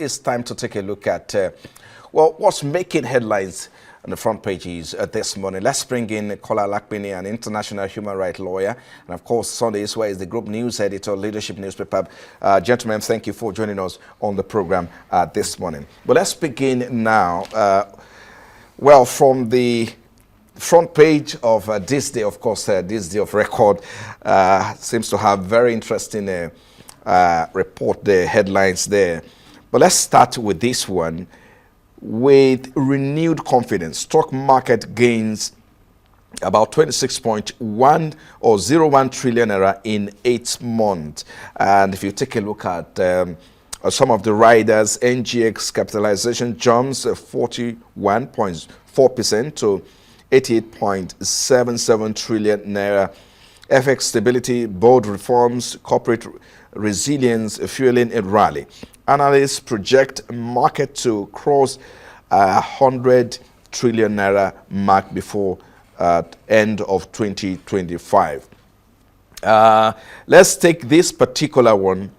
it's time to take a look at, well, what's making headlines on the front pages this morning. Let's bring in Kola Lakpini, an international human rights lawyer. And of course, Sunday is where is the group news editor, leadership newspaper. Gentlemen, thank you for joining us on the program this morning. But let's begin now. Well, from the front page of this day, of course, this day of record seems to have very interesting report, the headlines there. But let's start with this one. With renewed confidence, stock market gains about 26.1 or 01 trillion naira in 8 months. And if you take a look at some of the riders, NGX capitalization jumps 41.4% to 88.77 trillion naira. FX stability, board reforms, corporate resilience fueling a rally. Analysts project market to cross 100 trillion naira mark before end of 2025. Let's take this particular one.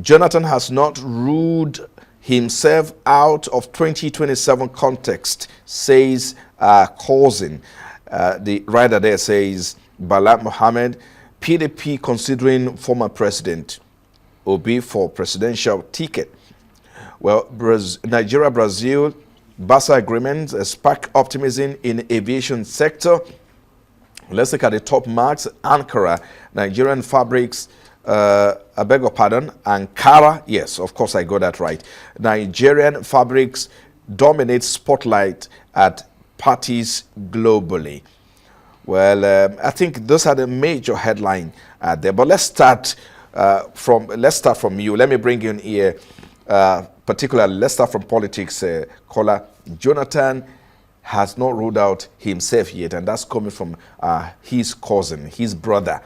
Jonathan has not ruled himself out of 2027 context, says Cousin. The writer there says, Bala Mohammed, PDP considering former president Obi for presidential ticket. Well, Nigeria-Brazil BASA agreement spark optimism in aviation sector. Let's look at the top marks. Ankara, Nigerian fabrics, I beg your pardon, Ankara, yes, of course I got that right. Nigerian fabrics dominate spotlight at parties globally. Well, I think those are the major headline there. But let's start from you. Let me bring you in here. Particularly, let's start from politics. Kola, Jonathan has not ruled out himself yet, and that's coming from his cousin, his brother,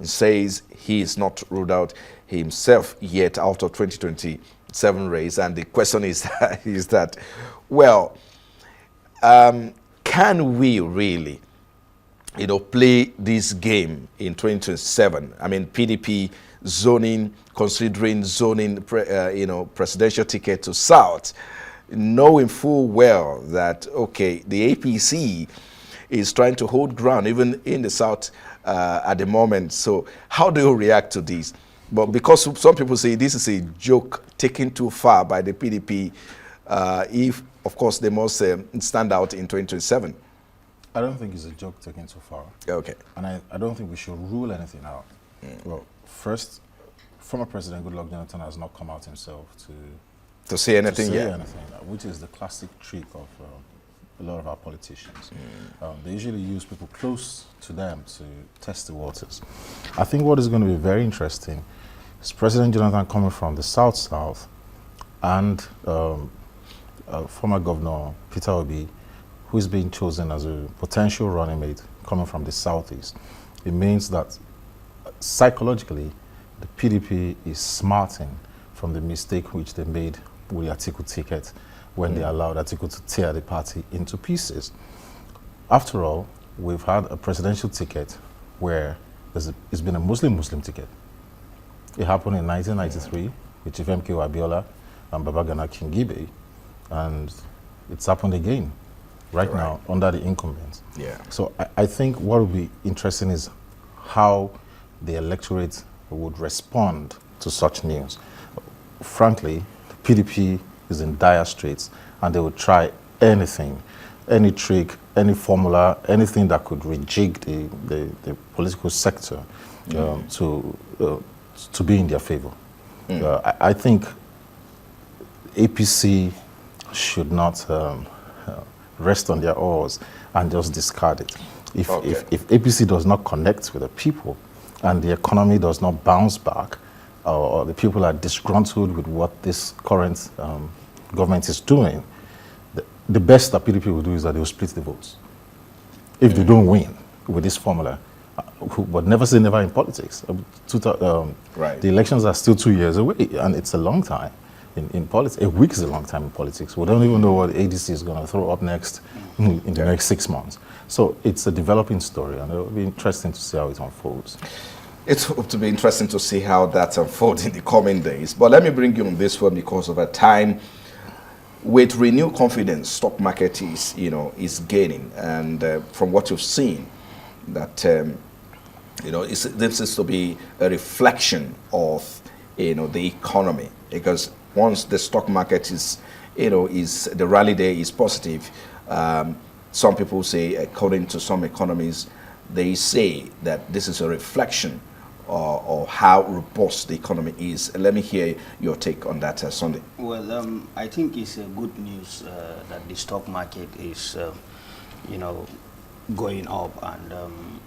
says he is not ruled out himself yet out of 2027 race. And the question is, well, can we really, play this game in 2027? I mean, PDP zoning, considering zoning, presidential ticket to South, knowing full well that, okay, the APC is trying to hold ground even in the South at the moment. So how do you react to this? But because some people say this is a joke taken too far by the PDP, if, of course, they must stand out in 2027. I don't think it's a joke taken too far. Okay. And I don't think we should rule anything out. Well, first, former President Goodluck Jonathan has not come out himself to say anything yet. Which is the classic trick of a lot of our politicians. They usually use people close to them to test the waters. I think what is going to be very interesting is President Jonathan coming from the South and former Governor Peter Obi, who is being chosen as a potential running mate coming from the Southeast. It means that psychologically, the PDP is smarting from the mistake which they made with the Atiku ticket when they allowed Atiku to tear the party into pieces. After all, we've had a presidential ticket where it's been a Muslim ticket. It happened in 1993 with Chief MK Abiola and Babagana Kingibe, and it's happened again right now under the incumbents. Yeah. So I think what will be interesting is how the electorate would respond to such news. Frankly, the PDP is in dire straits, and they would try anything, any trick, any formula, anything that could rejig the political sector to be in their favor. I think APC should not rest on their oars and just discard it. If APC does not connect with the people and the economy does not bounce back, or the people are disgruntled with what this current government is doing, the best that PDP will do is that they will split the votes. If they don't win with this formula, but never say never in politics. The elections are still 2 years away, and it's a long time in politics. A week is a long time in politics. We don't even know what the ADC is going to throw up next in the next 6 months. So it's a developing story, and it will be interesting to see how it unfolds. It's to be interesting to see how that unfolds in the coming days. But let me bring you on this one because of a time. With renewed confidence, stock market is, is gaining, and from what you've seen, that this is to be a reflection of the economy, because once the stock market is the rally day is positive, some people say, according to some economists, they say that this is a reflection or how robust the economy is. Let me hear your take on that, Sunday. Well, I think it's good news that the stock market is, going up, and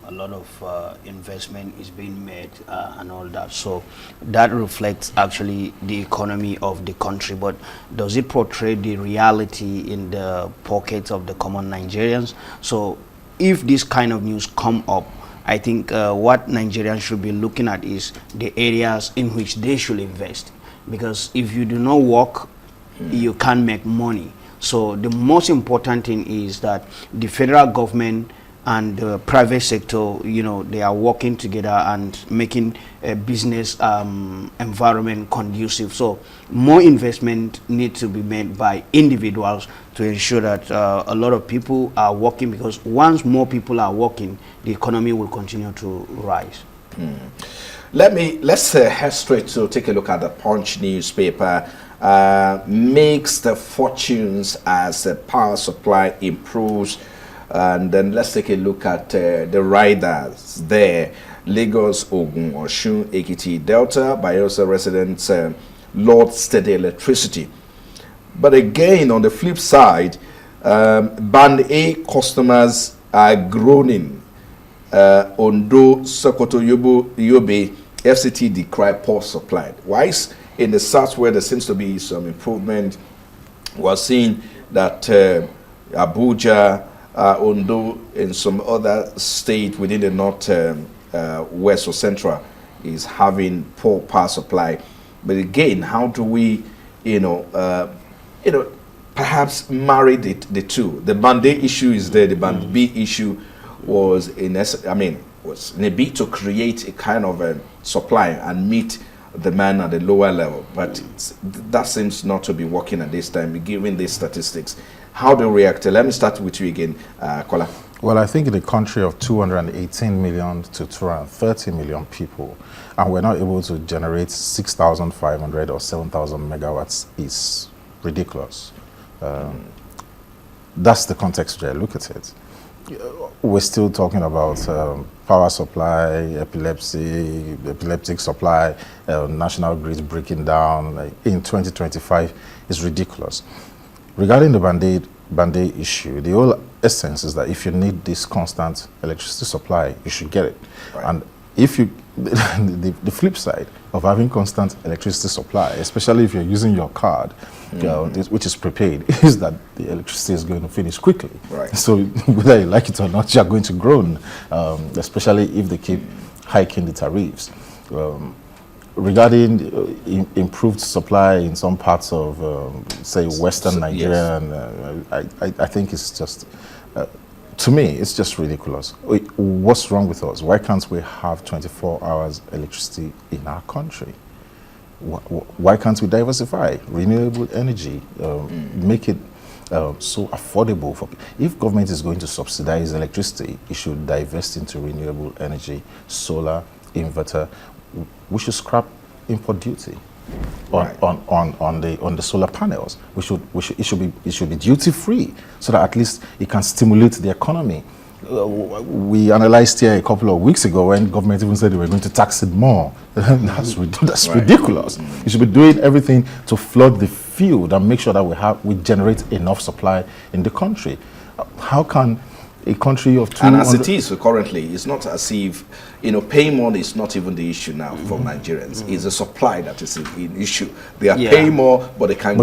a lot of investment is being made and all that. So that reflects actually the economy of the country. But does it portray the reality in the pockets of the common Nigerians? So if this kind of news come up, I think what Nigerians should be looking at is the areas in which they should invest. Because if you do not work, you can't make money. So the most important thing is that the federal government and the private sector, they are working together and making a business environment conducive. So more investment needs to be made by individuals to ensure that a lot of people are working, because once more people are working, the economy will continue to rise. Let's head straight to take a look at the Punch newspaper. Makes the fortunes as the power supply improves. And then let's take a look at the riders there. Lagos, Ogun, Osun, Ekiti, Delta, Bayelsa residents load steady electricity. But again, on the flip side, Band A customers are groaning. Ondo, Sokoto, Yobe, FCT decry poor supply. Whilst in the south, where there seems to be some improvement, we're seeing that Abuja, Ondo, and some other state within the north, west or central is having poor power supply. But again, how do we, perhaps marry the two? The Band A issue is there. The Band B issue was was in a bid to create a kind of a supply and meet the man at the lower level, but that seems not to be working at this time, given these statistics. How do you react? Let me start with you again, Kola. Well, I think in a country of 218 million to 230 million people, and we're not able to generate 6,500 or 7,000 megawatts is ridiculous. That's the context where I look at it. We're still talking about power supply, epileptic supply, national grids breaking down in 2025 is ridiculous. Regarding the Band A issue, the whole essence is that if you need this constant electricity supply, you should get it. Right. And if you, the flip side of having constant electricity supply, especially if you're using your card, which is prepaid, is that the electricity is going to finish quickly. Right. So whether you like it or not, you're going to groan, especially if they keep hiking the tariffs. Regarding improved supply in some parts of, say, Western Nigeria, yes. I think it's just, to me, it's just ridiculous. What's wrong with us? Why can't we have 24 hours electricity in our country? Why can't we diversify renewable energy, make it so affordable for people? If government is going to subsidize electricity, it should divest into renewable energy, solar, inverter. We should scrap import duty on the solar panels. It should be duty free, so that at least it can stimulate the economy. We analyzed here a couple of weeks ago when government even said they were going to tax it more. That's ridiculous. You should be doing everything to flood the field and make sure that we generate enough supply in the country. How can a country of 200... And as it is currently, it's not as if, paying more is not even the issue now for Nigerians. It's the supply that is an issue. They are paying more, but they can't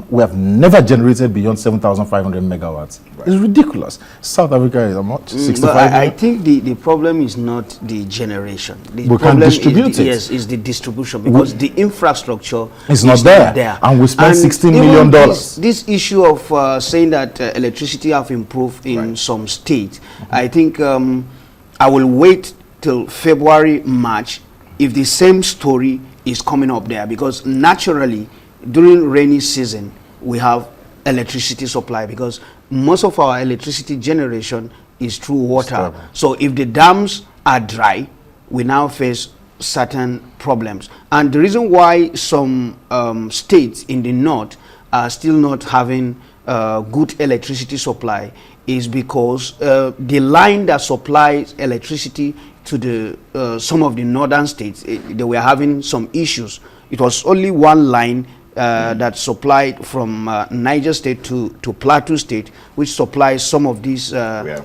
we have never generated beyond 7,500 megawatts. Right. It's ridiculous. South Africa is how much? 65 I think the problem is not the generation. The we problem can distribute it. Yes, is the distribution, because the infrastructure is not there. And we spent $16 million. This issue of saying that electricity have improved in some states, I think I will wait till February, March, if the same story is coming up there, because naturally during rainy season we have electricity supply, because most of our electricity generation is through water. So if the dams are dry, we now face certain problems. And the reason why some states in the north are still not having good electricity supply is because the line that supplies electricity to the some of the northern states, they were having some issues. It was only one line that supplied from Niger State to Plateau State, which supplies some of these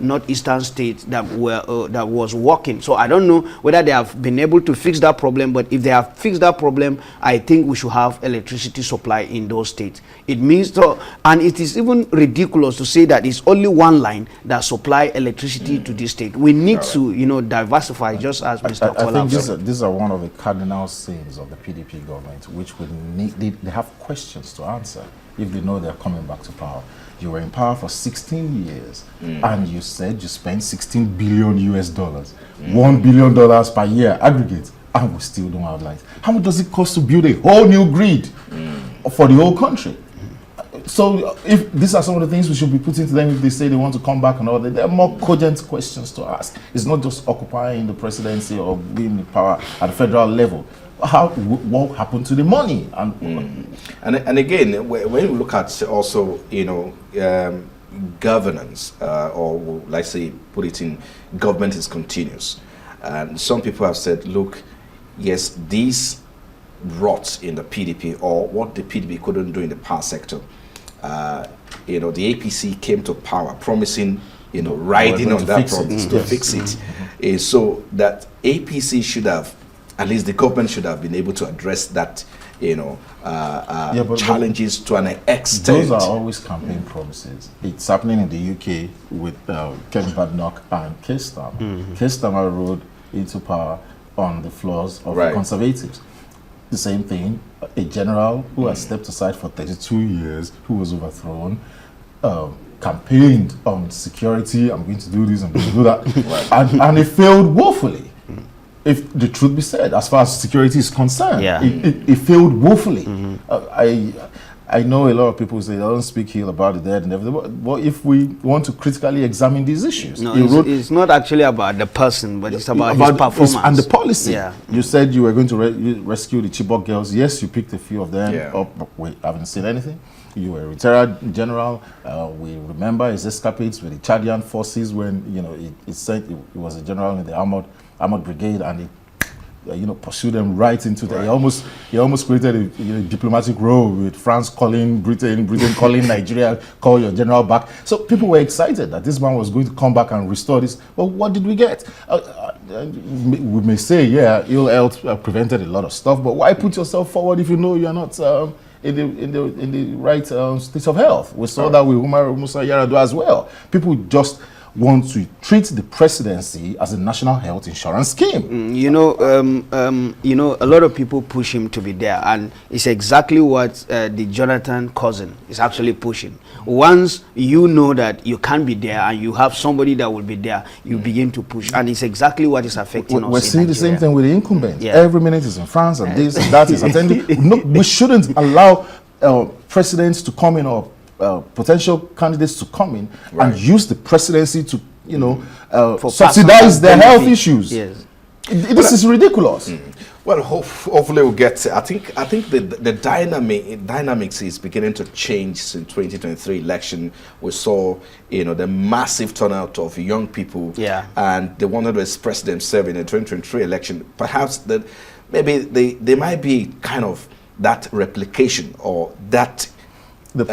northeastern states that were that was working. So I don't know whether they have been able to fix that problem, but if they have fixed that problem, I think we should have electricity supply in those states. It means so, and it is even ridiculous to say that it's only one line that supply electricity to this state. We need to, you know, diversify, just as Mr. Kola. I think these are one of the cardinal sins of the PDP government, which would need, they have questions to answer if they know they're coming back to power. You were in power for 16 years and you said you spent $16 billion US, $1 billion per year aggregate, and we still don't have lights. How much does it cost to build a whole new grid for the whole country? So if these are some of the things we should be putting to them if they say they want to come back and all that, there are more cogent questions to ask. It's not just occupying the presidency or being in power at the federal level. What happened to the money? And again, when we look at also, you know, governance, or let's say put it in, government is continuous. And some people have said, look, yes, these rots in the PDP, or what the PDP couldn't do in the power sector, you know, the APC came to power promising, you know, riding on that promise to fix it. So that APC should have, at least the government should have been able to address that, you know, challenges to an extent. Those are always campaign promises. It's happening in the UK with Ken Badnock and Keir Starmer. Keir Starmer rode into power on the floors of the Conservatives. The same thing, a general who has stepped aside for 32 years, who was overthrown, campaigned on security, I'm going to do this, I'm going to do that, and it failed woefully. If the truth be said, as far as security is concerned, it failed woefully. I know a lot of people say they don't speak ill about the dead and everything, but if we want to critically examine these issues, no, it's not actually about the person, but it's about his performance and the policy. You said you were going to rescue the Chibok girls. Yes, you picked a few of them up, but we haven't seen anything. You were a retired general. We remember his escapades with the Chadian forces when, you know, it was a general in the armored brigade, and he pursued them right into the. He almost created a diplomatic role with France calling Britain calling Nigeria, call your general back. So people were excited that this man was going to come back and restore this. But what did we get? We may say, ill health prevented a lot of stuff, but why put yourself forward if you know you are not in the right state of health? We saw that with Umar Musa Yar'Adua as well. People just want to treat the presidency as a national health insurance scheme. You know, a lot of people push him to be there, and it's exactly what the Jonathan cousin is actually pushing. Once you know that you can't be there and you have somebody that will be there, you begin to push, and it's exactly what is affecting us. We're seeing the same thing with the incumbent. Every minute is in France, and this and that is attending. No, we shouldn't allow presidents to come in, or potential candidates to come in and use the presidency to, subsidize their health issues. This is ridiculous. Well, hopefully we'll get. I think the dynamics is beginning to change since 2023 election. We saw, the massive turnout of young people, and they wanted to express themselves in the 2023 election. Perhaps that maybe they might be kind of that replication or that. The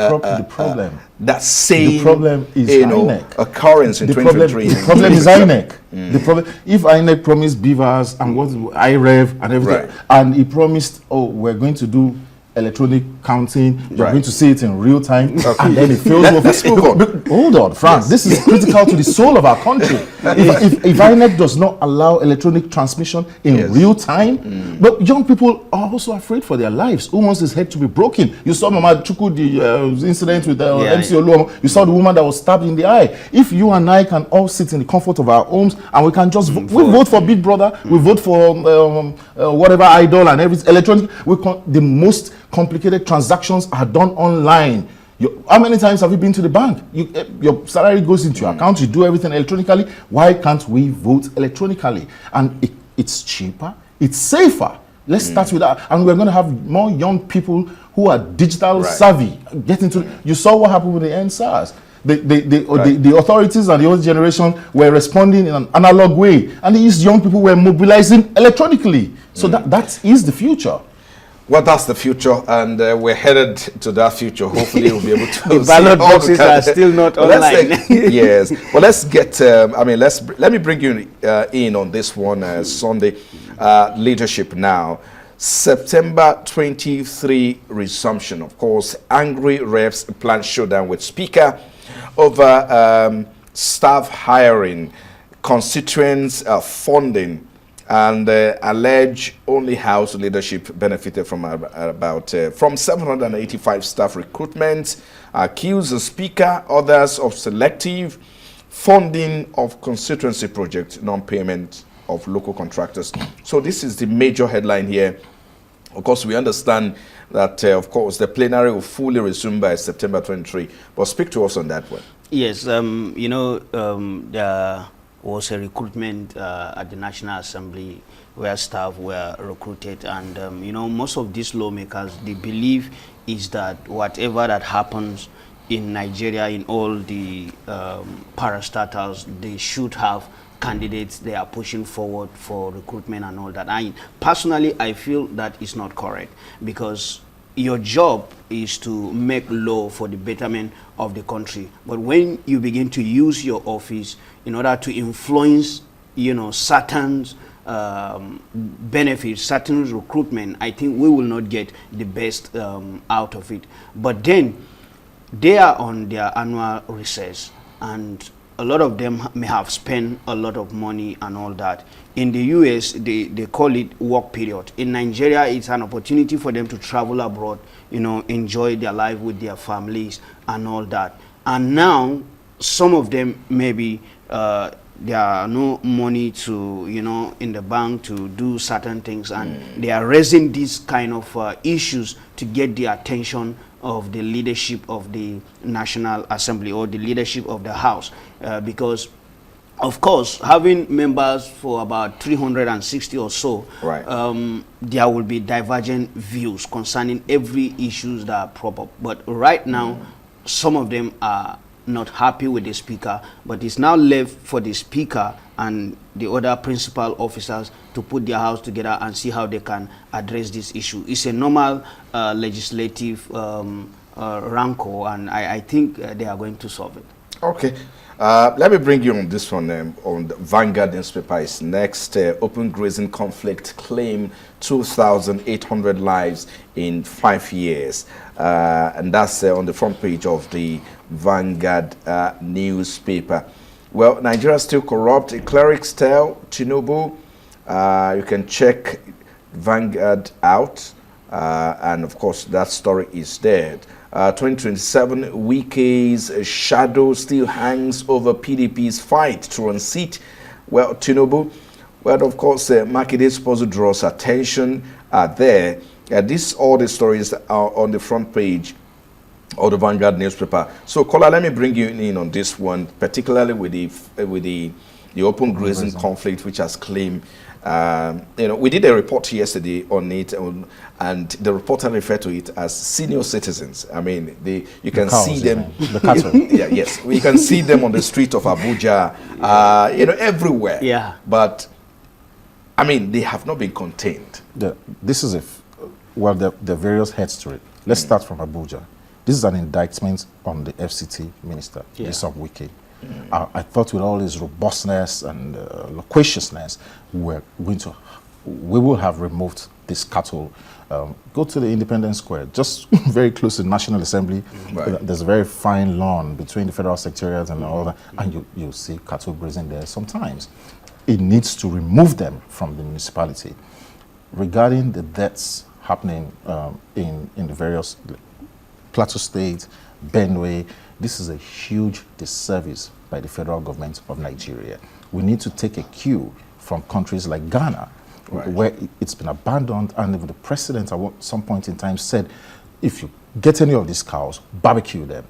problem. That same. The problem is INEC. Occurrence in 2023. The problem is INEC. The problem. If INEC promised beavers and what IREV and everything, and he promised, we're going to do electronic counting. You're Right. going to see it in real time, and then it feels Let's move on. Hold on, Frank. This is critical to the soul of our country. If INEC does not allow electronic transmission in Yes. real time, but young people are also afraid for their lives. Who wants his head to be broken? You saw Mama Chuku, the incident with MC Oluomo. You saw the woman that was stabbed in the eye. If you and I can all sit in the comfort of our homes and we can just we vote for Big Brother, we vote for whatever idol and every electronic, the most complicated transactions are done online. How many times have you been to the bank? Your salary goes into your account, you do everything electronically. Why can't we vote electronically? And it's cheaper, it's safer. Let's start with that. And we're going to have more young people who are digital savvy. You saw what happened with the NSAS. The authorities and the old generation were responding in an analog way. And these young people were mobilizing electronically. So that is the future. Well, that's the future, and we're headed to that future. Hopefully, we'll be able to. The ballot boxes are still not online. Yes. Well, let's get. Let me bring you in on this one. Sunday leadership now. September 23 resumption. Of course, angry reps plan showdown with Speaker over staff hiring, constituents funding, and allege only House leadership benefited from from 785 staff recruitment, accuse the Speaker, others of selective funding of constituency project, non-payment of local contractors. So this is the major headline here. Of course, we understand that, of course, the plenary will fully resume by September 23. But speak to us on that one. Yes, there was a recruitment at the National Assembly where staff were recruited, and most of these lawmakers, the belief is that whatever that happens in Nigeria, in all the parastatals, they should have candidates they are pushing forward for recruitment and all that. Personally, I feel that is not correct, because your job is to make law for the betterment of the country. But when you begin to use your office in order to influence, certain benefits, certain recruitment, I think we will not get the best out of it. But then they are on their annual recess, and a lot of them may have spent a lot of money and all that. In the US, they call it work period. In Nigeria, it's an opportunity for them to travel abroad, enjoy their life with their families and all that. And now, some of them maybe there are no money to, in the bank to do certain things, and they are raising these kind of issues to get the attention of the leadership of the National Assembly or the leadership of the House, because of course, having members for about 360 or so, right. There will be divergent views concerning every issues that prop up. But right now, some of them are not happy with the Speaker, but it's now left for the Speaker and the other principal officers to put their house together and see how they can address this issue. It's a normal legislative rancor, and I think they are going to solve it. Okay. Let me bring you on this one. On the Vanguard newspaper is next. Open grazing conflict claim 2,800 lives in 5 years. And that's on the front page of the Vanguard newspaper. Well, Nigeria still corrupt. Clerics tell Tinubu. You can check Vanguard out. And of course, that story is there. 2027, Wike's shadow still hangs over PDP's fight to unseat, well, Tinubu. Well, of course, Makide's puzzle draws attention there. All the stories are on the front page of the Vanguard newspaper. So, Kola, let me bring you in on this one, particularly with the open grazing conflict, which has claimed. We did a report yesterday on it, and the reporter referred to it as senior citizens. I mean, you can see them. The cattle. Yes, we can see them on the street of Abuja, everywhere. Yeah. But I mean, they have not been contained. This is there are various heads to it. Let's start from Abuja. This is an indictment on the FCT minister, Nyesom Wike. I thought with all his robustness and loquaciousness, we will have removed this cattle Go to the Independence Square, just very close to the National Assembly. Right. There's a very fine lawn between the Federal Secretariat and all that, and you see cattle grazing there sometimes. It needs to remove them from the municipality. Regarding the deaths happening in the various Plateau State, Benue, this is a huge disservice by the federal government of Nigeria. We need to take a cue from countries like Ghana, where it's been abandoned, and even the president at some point in time said, if you get any of these cows, barbecue them.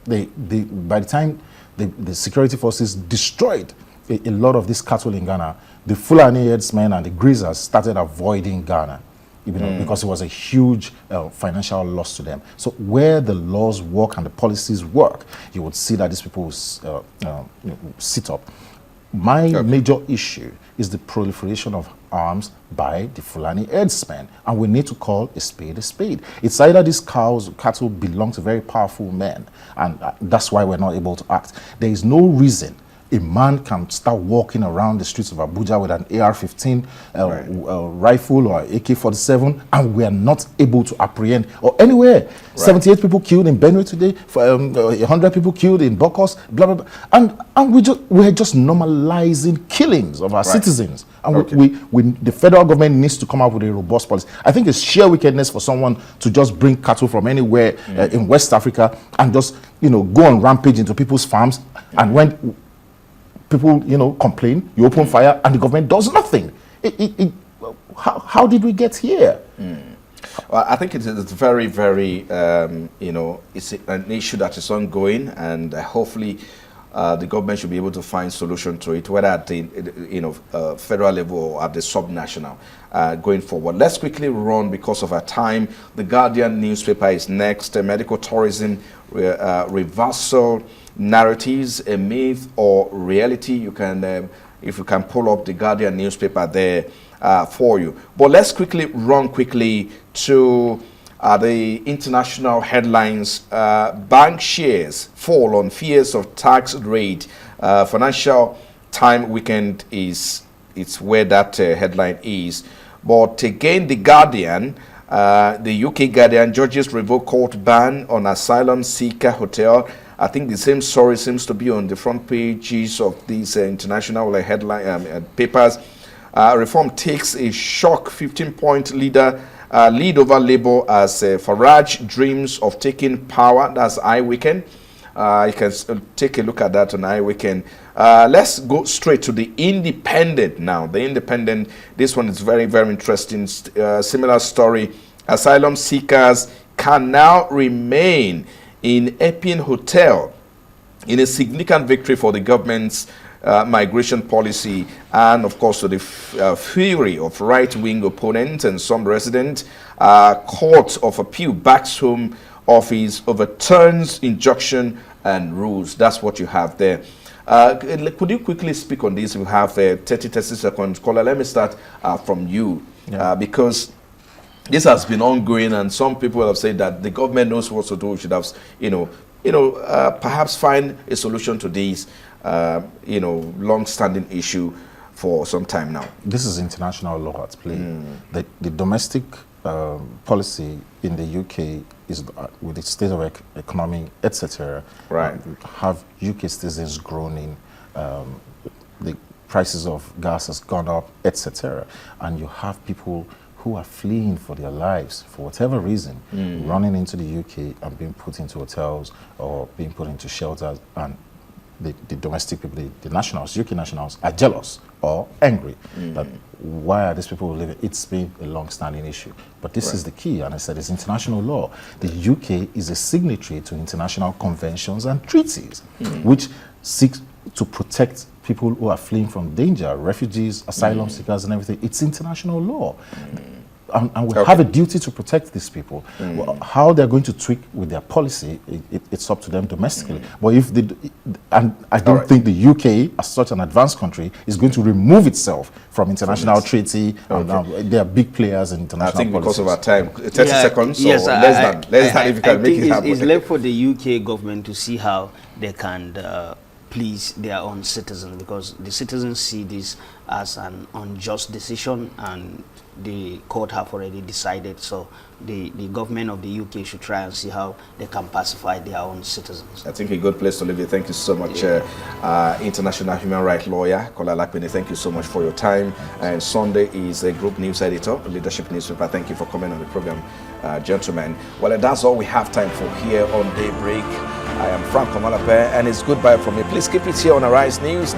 By the time the security forces destroyed a lot of these cattle in Ghana, the Fulani herdsmen and the grazers started avoiding Ghana, because it was a huge financial loss to them. So where the laws work and the policies work, you would see that these people will sit up. My major issue is the proliferation of arms by the Fulani herdsmen, and we need to call a spade a spade. It's either these cattle belong to very powerful men, and that's why we're not able to act. There is no reason a man can start walking around the streets of Abuja with an AR-15 rifle or AK-47, and we are not able to apprehend, or anywhere. 78 people killed in Benue today, 100 people killed in Bokos, blah, blah, blah. And we're just normalizing killings of our citizens. And the federal government needs to come up with a robust policy. I think it's sheer wickedness for someone to just bring cattle from anywhere in West Africa and just, go on rampage into people's farms, and when people, complain, you open fire, and the government does nothing. How did we get here? Well, I think it's very, very, it's an issue that is ongoing, and hopefully the government should be able to find solution to it, whether at the federal level or at the subnational going forward. Let's quickly run because of our time. The Guardian newspaper is next. Medical tourism reversal narratives, a myth or reality. You can, if you can pull up the Guardian newspaper there for you. But let's quickly run to the international headlines. Bank shares fall on fears of tax raid. Financial Time Weekend it's where that headline is. But again, the Guardian, the UK Guardian, judges revoke court ban on asylum seeker hotel. I think the same story seems to be on the front pages of these international headline papers. Reform takes a shock 15-point lead over Labour as Farage dreams of taking power. That's iWeekend. You can take a look at that on iWeekend. Let's go straight to the Independent now. The Independent, this one is very, very interesting. Similar story. Asylum seekers can now remain in Epping Hotel in a significant victory for the government's migration policy, and of course to the fury of right-wing opponents and some resident. Court of Appeal backs Home Office overturns injunction and rules. That's what you have there. Could you quickly speak on this? We have 30 seconds. Caller, let me start from you, because this has been ongoing, and some people have said that the government knows what to do. We should have, perhaps find a solution to this, long-standing issue for some time now. This is international law at play. The domestic policy in the UK is with its state of economy, etc. Right. Have UK citizens groaning, the prices of gas has gone up, etc. And you have people who are fleeing for their lives for whatever reason, running into the UK and being put into hotels or being put into shelters, and the domestic people, the nationals, UK nationals, are jealous or angry that why are these people living? It's been a long-standing issue. But this is the key, and I said it's international law. The UK is a signatory to international conventions and treaties, which seek to protect people who are fleeing from danger, refugees, asylum seekers and everything. It's international law. And we have a duty to protect these people. Well, how they're going to tweak with their policy, it's up to them domestically. But if they, and I don't think the UK, as such an advanced country, is going to remove itself from international treaty. They are big players in international I think policies. because of our time, 30 seconds, yes, or less than if you can make it happen. It's left for the UK government to see how they can please their own citizens, because the citizens see this as an unjust decision and the court have already decided. So the government of the UK should try and see how they can pacify their own citizens. I think a good place to leave it. Thank you so much, international human rights lawyer Kola Lakpini. Thank you so much for your time. And Sunday is a group news editor, leadership newspaper. Thank you for coming on the program, gentlemen. Well, that's all we have time for here on Daybreak. I am Frank Komalape, and it's goodbye from me. Please keep it here on Arise News.